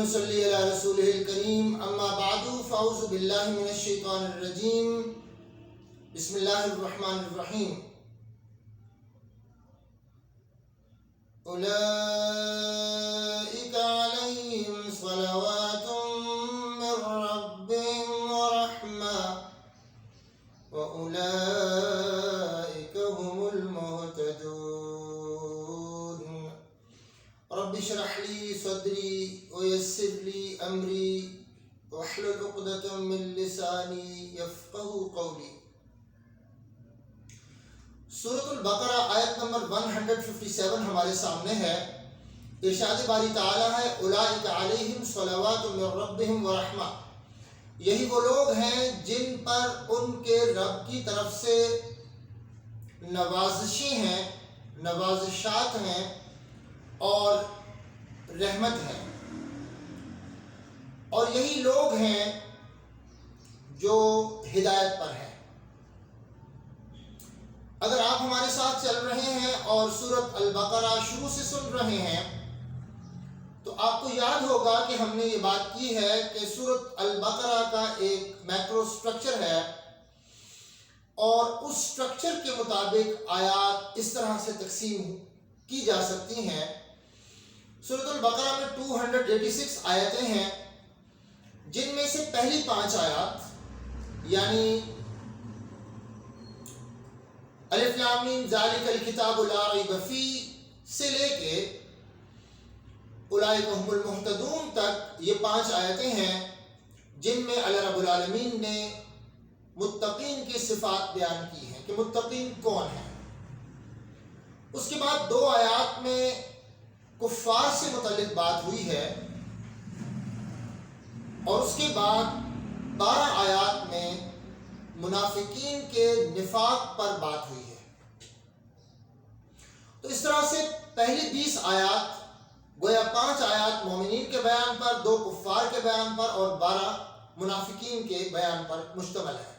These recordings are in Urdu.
ونصلي على رسوله الكريم أما بعد فأعوذ بالله من الشيطان الرجيم بسم الله الرحمن الرحيم أولئك عليهم صلوات من ربهم ورحمة وأولئك هم المهتدون رب اشرح لي صدري ويسر لي أمري واحلل عقدة من لساني يفقهوا قولي۔ سورۃ البقرہ آیت نمبر 157 ہمارے سامنے ہے۔ ارشاد باری تعالیٰ ہے اولئک علیہم صلوات من ربہم ورحمہ، یہی وہ لوگ ہیں جن پر ان کے رب کی طرف سے نوازشیں ہیں، نوازشات ہیں اور رحمت ہے، اور یہی لوگ ہیں جو ہدایت پر ہیں۔ اگر آپ ہمارے ساتھ چل رہے ہیں اور سورۃ البقرہ شروع سے سن رہے ہیں تو آپ کو یاد ہوگا کہ ہم نے یہ بات کی ہے کہ سورۃ البقرہ کا ایک میکرو سٹرکچر ہے، اور اس سٹرکچر کے مطابق آیات اس طرح سے تقسیم کی جا سکتی ہیں۔ سورۃ البقرہ میں 286 آیتیں ہیں، جن میں سے پہلی 5 آیات یعنی الف لام میم ذالک الکتاب لا ریب فیہ سے لے کے اولئک هم المہتدون تک یہ 5 آیتیں ہیں جن میں اللہ رب العالمین نے متقین کی صفات بیان کی ہیں کہ متقین کون ہیں۔ اس کے بعد 2 آیات میں کفار سے متعلق بات ہوئی ہے، اور اس کے بعد 12 آیات میں منافقین کے نفاق پر بات ہوئی ہے۔ تو اس طرح سے پہلی 20 آیات گویا 5 آیات مومنین کے بیان پر، 2 کفار کے بیان پر اور 12 منافقین کے بیان پر مشتمل ہے۔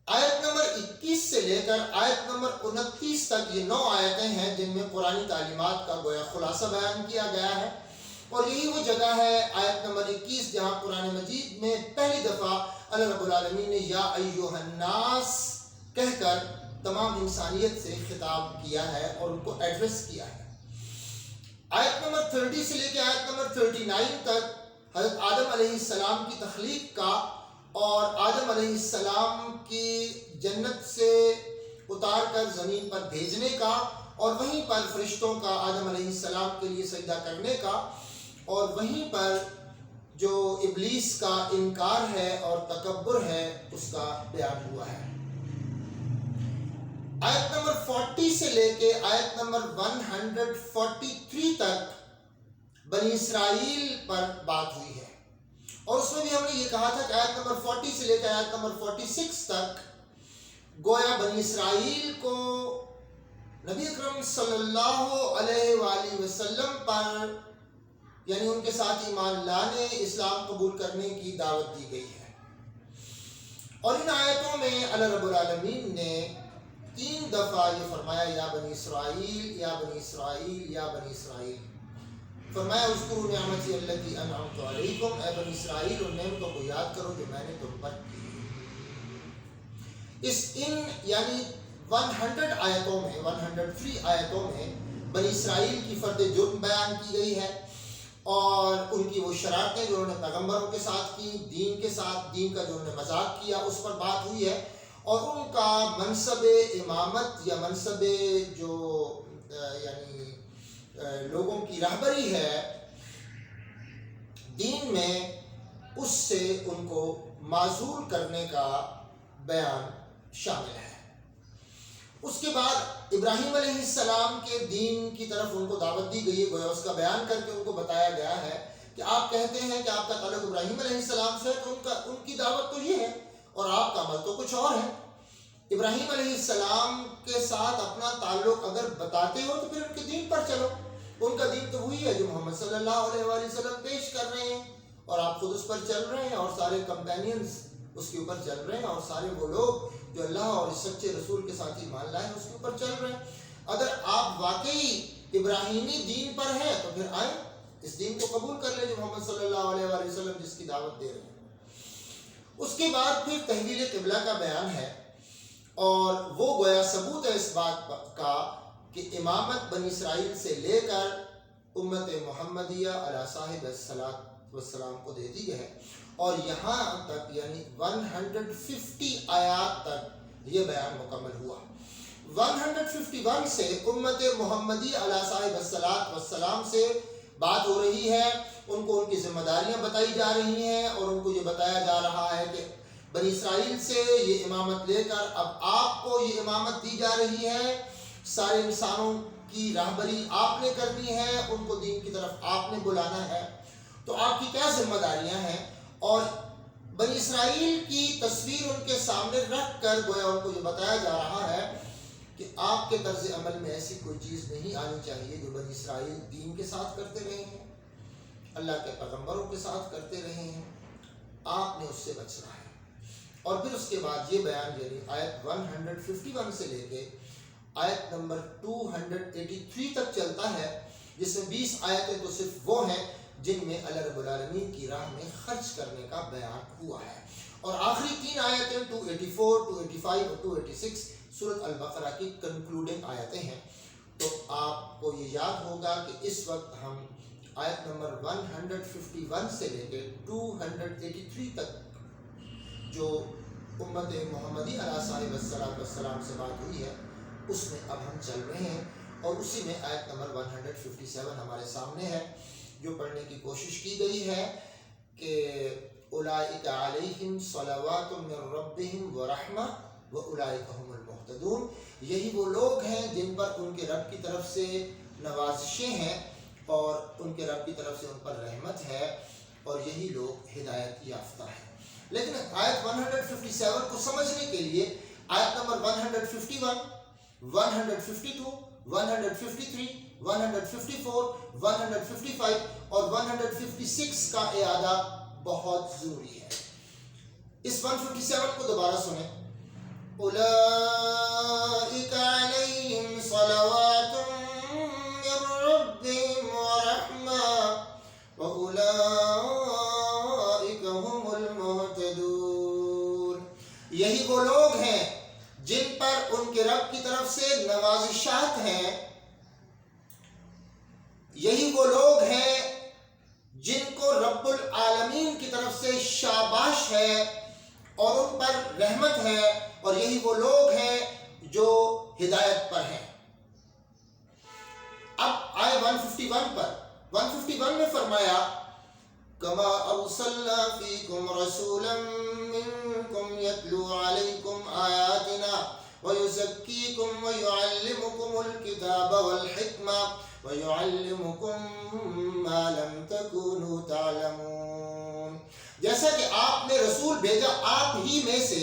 آیت نمبر 21 سے لے کر آیت نمبر 29 تک یہ 9 آیتیں ہیں جن میں قرآنی تعلیمات کا گویا خلاصہ بیان کیا گیا ہے، اور یہی وہ جگہ ہے آیت نمبر 21 جہاں قرآن مجید میں پہلی دفعہ اللہ رب العالمین نے یا ایھا الناس کہہ کر تمام انسانیت سے خطاب کیا ہے اور ان کو ایڈریس کیا ہے۔ آیت نمبر 30 سے لے کے آیت نمبر 39 تک حضرت آدم علیہ السلام کی تخلیق کا اور آدم علیہ السلام کی جنت سے اتار کر زمین پر بھیجنے کا، اور وہیں پر فرشتوں کا آدم علیہ السلام کے لیے سجدہ کرنے کا، اور وہیں پر جو ابلیس کا انکار ہے اور تکبر ہے اس کا بیان ہوا ہے۔ آیت نمبر 40 سے لے کے آیت نمبر 143 تک بنی اسرائیل پر بات ہوئی ہے، اور اس میں بھی ہم نے یہ کہا تھا کہ آیت نمبر 40 سے لے کے آیت نمبر 46 تک گویا بنی اسرائیل کو نبی اکرم صلی اللہ علیہ وآلہ وسلم پر یعنی ان کے ساتھ ایمان لانے، اسلام قبول کرنے کی دعوت دی گئی ہے۔ اور ان آیتوں میں اللہ رب العالمین نے 3 دفعہ یہ فرمایا یا بنی اسرائیل یا بنی اسرائیل یا بنی اسرائیل، فرمایا اذکروا نعمتی التی انعمت علیکم، اے بنی اسرائیل ان نعمتوں کو یاد کرو جو میں نے تم پر کی۔ ان یعنی 100 آیتوں میں 103 آیتوں میں بنی اسرائیل کی فرد جرم بیان کی گئی ہے، اور ان کی وہ شرارتیں جو انہوں نے پیغمبروں کے ساتھ کی، دین کے ساتھ، دین کا جو انہوں نے مذاق کیا اس پر بات ہوئی ہے، اور ان کا منصب امامت یا منصب جو یعنی لوگوں کی رہبری ہے دین میں، اس سے ان کو معزول کرنے کا بیان شامل ہے۔ اس کے بعد ابراہیم علیہ السلام کے دین کی طرف ان کو دعوت دی گئی ہے، گویا اس کا بیان کر کے ان کو بتایا گیا ہے کہ آپ کہتے ہیں کہ آپ کا تعلق ابراہیم علیہ السلام سے ہے، تو ان کی دعوت تو یہ ہے اور آپ کا عمل تو کچھ اور ہے۔ ابراہیم علیہ السلام کے ساتھ اپنا تعلق اگر بتاتے ہو تو پھر ان کے دین پر چلو، ان کا دین تو وہی ہے جو محمد صلی اللہ علیہ وآلہ وسلم پیش کر رہے ہیں، اور آپ خود اس پر چل رہے ہیں، اور سارے کمپینینز اس کے اوپر چل رہے ہیں، اور سارے وہ لوگ جو اللہ اور اس سچے رسول کے ساتھ ایمان لائے ہیں اس کے اوپر چل رہے ہیں۔ اگر آپ واقعی ابراہیمی دین پر ہیں تو پھر آئیں اس دین کو قبول کر لیں جو محمد علیہ وآلہ وسلم جس کی دعوت دے رہے ہیں۔ اس کے بعد پھر تحویل قبلہ کا بیان ہے، اور وہ گویا ثبوت ہے اس بات کا کہ امامت بنی اسرائیل سے لے کر امت محمدیہ علی صاحب الصلاۃ والسلام کو دے دی ہے، اور یہاں تک یعنی 150 آیات تک یہ بیان مکمل ہوا۔ 151 سے امت محمدی علی صاحب الصلاۃ والسلام سے بات ہو رہی ہے، ان کو ان کی ذمہ داریاں بتائی جا رہی ہیں، اور ان کو یہ بتایا جا رہا ہے کہ بنی اسرائیل سے یہ امامت لے کر اب آپ کو یہ امامت دی جا رہی ہے، سارے انسانوں کی راہبری آپ نے کرنی ہے، ان کو دین کی طرف آپ نے بلانا ہے، تو آپ کی کیا ذمہ داریاں ہیں۔ اور بنی اسرائیل کی تصویر ان کے سامنے رکھ کر گویا ان کو یہ بتایا جا رہا ہے کہ آپ کے طرز عمل میں ایسی کوئی چیز نہیں آنی چاہیے جو بنی اسرائیل دین کے ساتھ کرتے رہے ہیں، اللہ کے پیغمبروں کے ساتھ کرتے رہے ہیں، آپ نے اس سے بچنا ہے۔ اور پھر اس کے بعد یہ بیان یعنی آیت 151 سے لے کے آیت نمبر 283 تک چلتا ہے، جس میں 20 آیتیں تو صرف وہ ہیں جن میں اللہ رب العالمین کی راہ میں خرچ کرنے کا بیان ہوا ہے، اور آخری 3 آیتیں 284، 285 اور 286 سورۃ البقرہ کی کنکلوڈنگ آیتیں ہیں۔ تو آپ کو یہ یاد ہوگا کہ اس وقت ہم آیت نمبر 151 سے لے کے 283 تک جو امت محمدی علیہ صاحب السلام سے بات ہوئی ہے اس میں اب ہم چل رہے ہیں، اور اسی میں آیت نمبر 157 ہمارے سامنے ہے، جو پڑھنے کی کوشش کی گئی ہے کہ اولئک علیہم صلوات من ربہم ورحمہ واولئک هم المہتدون، یہی وہ لوگ ہیں جن پر ان کے رب کی طرف سے نوازشیں ہیں اور ان کے رب کی طرف سے ان پر رحمت ہے، اور یہی لوگ ہدایت یافتہ ہیں۔ لیکن آیت 157 کو سمجھنے کے لیے آیت نمبر 151، 152، 153، 154، 155 اور 156 کا اعادہ بہت ضروری ہے۔ اس 157 کو دوبارہ سنیں۔ اولئک علیہم صلوات من ربہم ورحمہ واولئک هم المہتدون، یہی وہ لوگ ہیں جن پر ان کے رب کی طرف سے نوازشات ہیں، یہی وہ لوگ ہیں جن کو رب العالمین کی طرف سے شاباش ہے اور ان پر رحمت ہے، اور یہی وہ لوگ ہیں جو ہدایت پر ہیں۔ اب آئے 151 پر۔ 151 میں فرمایا کما ارسلنا فیکم رسولا منکم یتلو علیکم آیاتنا ویزکیکم ویعلمکم الکتاب والحکمہ وَيُعَلِّمُكُم مَّا لَمْ تَكُونُوا تَعْلَمُونَ، جیسا کہ آپ نے رسول بھیجا آپ ہی میں سے،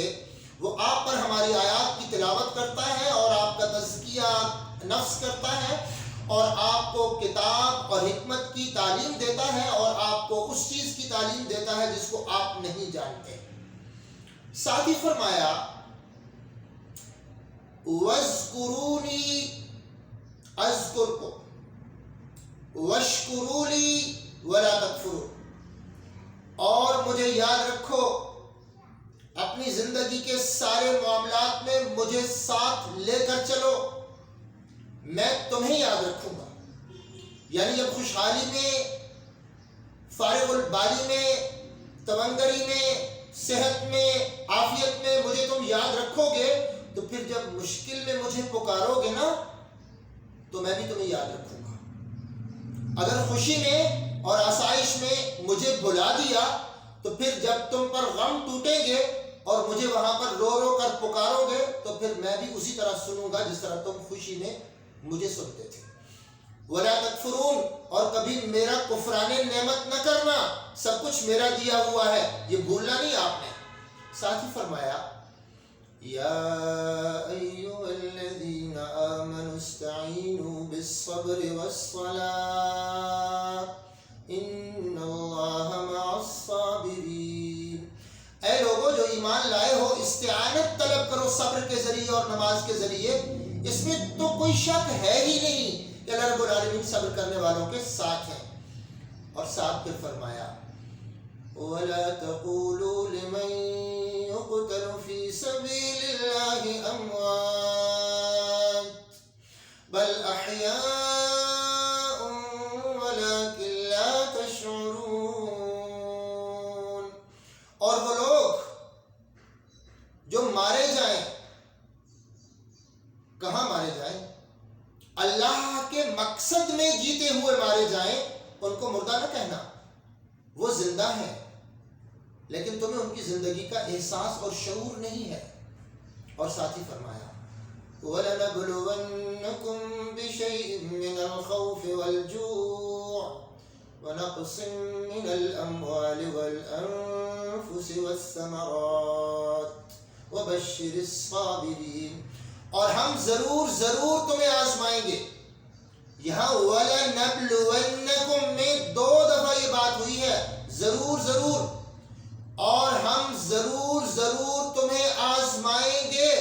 وہ آپ پر ہماری آیات کی تلاوت کرتا ہے اور آپ کا تزکیہ نفس کرتا ہے، اور آپ کو کتاب اور حکمت کی تعلیم دیتا ہے، اور آپ کو اس چیز کی تعلیم دیتا ہے جس کو آپ نہیں جانتے۔ ساتھ ہی فرمایا وَاذْكُرُونِي اذکرکم وَاشْكُرُوا لِي وَلَا تَكْفُرُونَ، اور مجھے یاد رکھو اپنی زندگی کے سارے معاملات میں مجھے ساتھ لے کر چلو، میں تمہیں یاد رکھوں گا۔ یعنی جب خوشحالی میں، فارغ البالی میں، تونگری میں، صحت میں، عافیت میں مجھے تم یاد رکھو گے، تو پھر جب مشکل میں مجھے پکارو گے نا تو میں بھی تمہیں یاد رکھوں گا۔ اگر خوشی میں اور آسائش میں مجھے بلا دیا تو پھر جب تم پر غم ٹوٹیں گے اور مجھے وہاں پر رو رو کر پکارو گے تو پھر میں بھی اسی طرح سنوں گا جس طرح تم خوشی میں مجھے سنتے تھے۔ وَلَا تَكْفُرُونَ، اور کبھی میرا کفران نعمت نہ کرنا، سب کچھ میرا دیا ہوا ہے، یہ بھولنا نہیں آپ نے۔ ساتھ ہی فرمایا یا ایھا الذین آمنوا استعینوا بالصبر والصلاۃ ان اللہ مع الصابرین، اے لوگو جو ایمان لائے ہو استعانت طلب کرو صبر کے ذریعے اور نماز کے ذریعے، اس میں تو کوئی شک ہے ہی نہیں کہ اللہ رب العالمین صبر کرنے والوں کے ساتھ ہیں۔ اور ساتھ پھر فرمایا ولا تقولوا لمن يقتل في سبيل الله أموات بل أحياء ولكن لا تشعرون. اور وہ لوگ جو مارے جائیں، کہاں مارے جائیں؟ اللہ کے مقصد میں جیتے ہوئے مارے جائیں، ان کو مردہ نہ کہنا، وہ زندہ ہیں لیکن تمہیں ان کی زندگی کا احساس اور شعور نہیں ہے. اور ساتھ ہی فرمایا وَلَنَبْلُوَنَّكُمْ بِشَيْءٍ مِّنَ الْخَوْفِ وَالْجُوعِ وَنَقْصٍ مِّنَ الْأَمْوَالِ وَالْأَنفُسِ وَالثَّمَرَاتِ وَبَشِّرِ الصَّابِرِينَ. اور ہم ضرور تمہیں آزمائیں گے. یہاں وَلَنَبْلُوَنَّكُمْ میں 2 دفعہ یہ بات ہوئی ہے، ضرور. اور ہم ضرور تمہیں آزمائیں گے.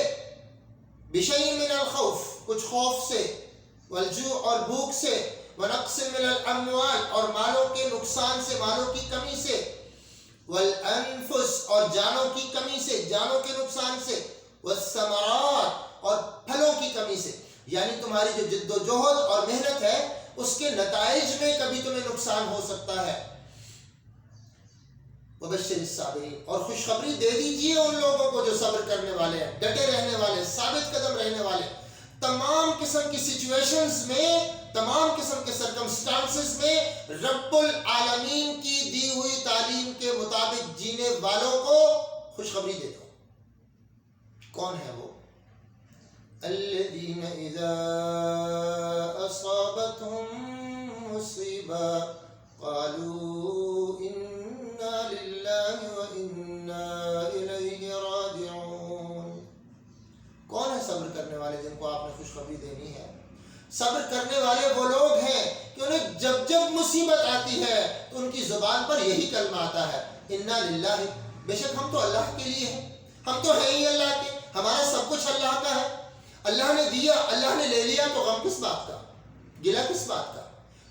بِشَيْءٍ مِّنَ الْخَوْفِ، کچھ خوف سے، وَالْجُوعِ اور بھوک سے، وَنَقْصٍ مِّنَ الْأَمْوَالِ اور مالوں کے نقصان سے، مالوں کی کمی سے، وَالْأَنفُسِ اور جانوں کی کمی سے، جانوں کے نقصان سے، وَالثَّمَرَاتِ اور پھلوں کی کمی سے. یعنی تمہاری جو جد و جہد اور محنت ہے اس کے نتائج میں کبھی تمہیں نقصان ہو سکتا ہے. وَبَشِّرِ الصَّابِرِينَ اور خوشخبری دے دیجئے ان لوگوں کو جو صبر کرنے والے ہیں، ڈٹے رہنے والے، ثابت قدم رہنے والے، تمام قسم کی سچویشنز میں، تمام قسم کے سرکمسٹانسز میں رب العالمین کی دی ہوئی تعلیم کے مطابق جینے والوں کو خوشخبری دے دو. کون ہے وہ؟ الذین اذا اصابتهم مصیبہ قالوا انا للہ وانا الیہ راجعون. کون ہے صبر کرنے والے جن کو آپ نے خوشخبری دینی ہے؟ صبر کرنے والے وہ لوگ ہیں کہ انہیں جب مصیبت آتی ہے تو ان کی زبان پر یہی کلمہ آتا ہے، انا للہ، بے شک ہم تو اللہ کے لیے ہیں، ہم تو ہیں ہی اللہ کے، ہمارا سب کچھ اللہ کا ہے. اللہ نے دیا، اللہ نے لے لیا، تو غم کس بات کا، گلہ کس بات کا؟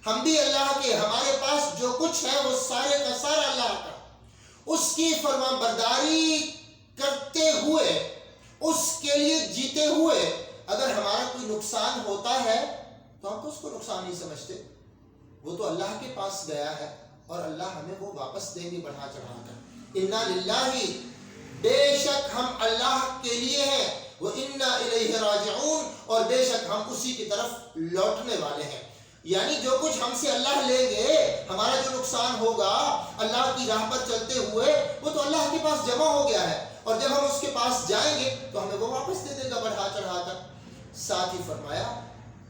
ہم بھی اللہ کے، ہمارے پاس جو کچھ ہے وہ سارے کا سارا اللہ کا. اس کی فرمان برداری کرتے ہوئے، اس کے لیے جیتے ہوئے اگر ہمارا کوئی نقصان ہوتا ہے تو ہم تو اس کو نقصان نہیں سمجھتے، وہ تو اللہ کے پاس گیا ہے اور اللہ ہمیں وہ واپس دیں گے بڑھا چڑھا کر. انا للہ، بے شک ہم اللہ کے لیے ہیں، وَإِنَّا إِلَيْهِ رَاجِعُونَ اور بے شک ہم اسی کی طرف لوٹنے والے ہیں. یعنی جو کچھ ہم سے اللہ لیں گے، ہمارا جو نقصان ہوگا اللہ کی راہ پر چلتے ہوئے، وہ تو اللہ کے پاس جمع ہو گیا ہے، اور جب ہم اس کے پاس جائیں گے تو ہمیں وہ واپس دے دے گا بڑھا چڑھا کر. ساتھ ہی فرمایا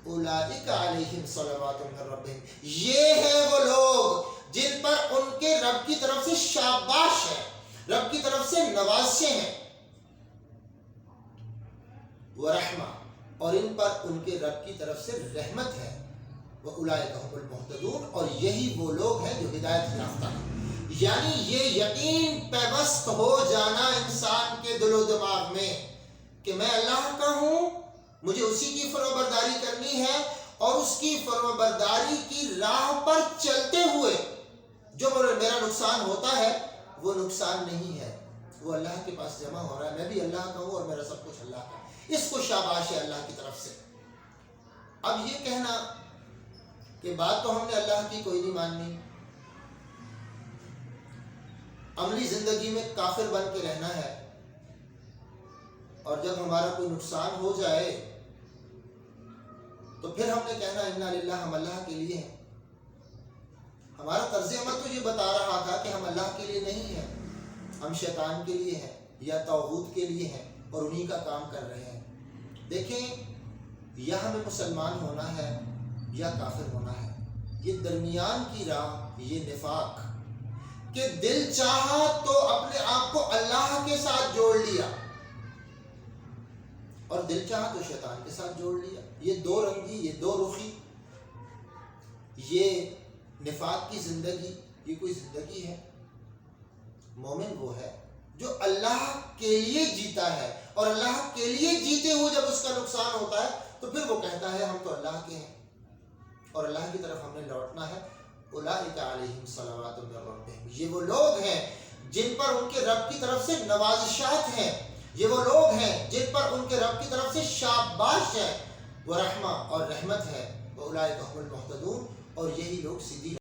اولئک علیہم صلوات من ربہم، یہ ہیں وہ لوگ جن پر ان کے رب کی طرف سے شاباش ہے، رب کی طرف سے نوازشیں ہیں، ورحمہ اور ان پر ان کے رب کی طرف سے رحمت ہے، وَأُولَئِكَ هُمُ الْمُهْتَدُونَ اور یہی وہ لوگ ہیں جو ہدایت یافتہ ہیں. یعنی یہ یقین پیوست ہو جانا انسان کے دل و دماغ میں کہ میں اللہ کا ہوں، مجھے اسی کی فرمانبرداری کرنی ہے، اور اس کی فرمانبرداری کی راہ پر چلتے ہوئے جو میرا نقصان ہوتا ہے وہ نقصان نہیں ہے، وہ اللہ کے پاس جمع ہو رہا ہے، میں بھی اللہ کا ہوں اور میرا سب کچھ اللہ کا ہے. اس کو شاباش ہے اللہ کی طرف سے. اب یہ کہنا کہ بات تو ہم نے اللہ کی کوئی نہیں ماننی، عملی زندگی میں کافر بن کے رہنا ہے، اور جب ہمارا کوئی نقصان ہو جائے تو پھر ہم نے کہنا انا للہ، ہم اللہ کے لیے ہیں. ہمارا طرز عمل تو یہ بتا رہا تھا کہ ہم اللہ کے لیے نہیں ہیں، ہم شیطان کے لیے ہیں یا طاغوت کے لیے ہیں اور انہی کا کام کر رہے ہیں. دیکھیں، یا ہمیں مسلمان ہونا ہے یا کافر ہونا ہے، یہ درمیان کی راہ، یہ نفاق کہ دل چاہا تو اپنے آپ کو اللہ کے ساتھ جوڑ لیا اور دل چاہا تو شیطان کے ساتھ جوڑ لیا. یہ دو رنگی، یہ دو رخی، یہ نفاق کی زندگی، یہ کوئی زندگی ہے؟ مومن وہ ہے جو اللہ کے لیے جیتا ہے، اور اللہ کے لیے جیتے ہوئے جب اس کا نقصان ہوتا ہے تو پھر وہ کہتا ہے ہم تو اللہ کے ہیں اور اللہ کی طرف ہم نے لوٹنا ہے. اولئک علیہم صلوات من ربہم، یہ وہ لوگ ہیں جن پر ان کے رب کی طرف سے نوازشات ہیں، یہ وہ لوگ ہیں جن پر ان کے رب کی طرف سے شاباش ہے، ورحمہ اور رحمت ہے، اولئک هم المہتدون، اور یہی لوگ سیدھی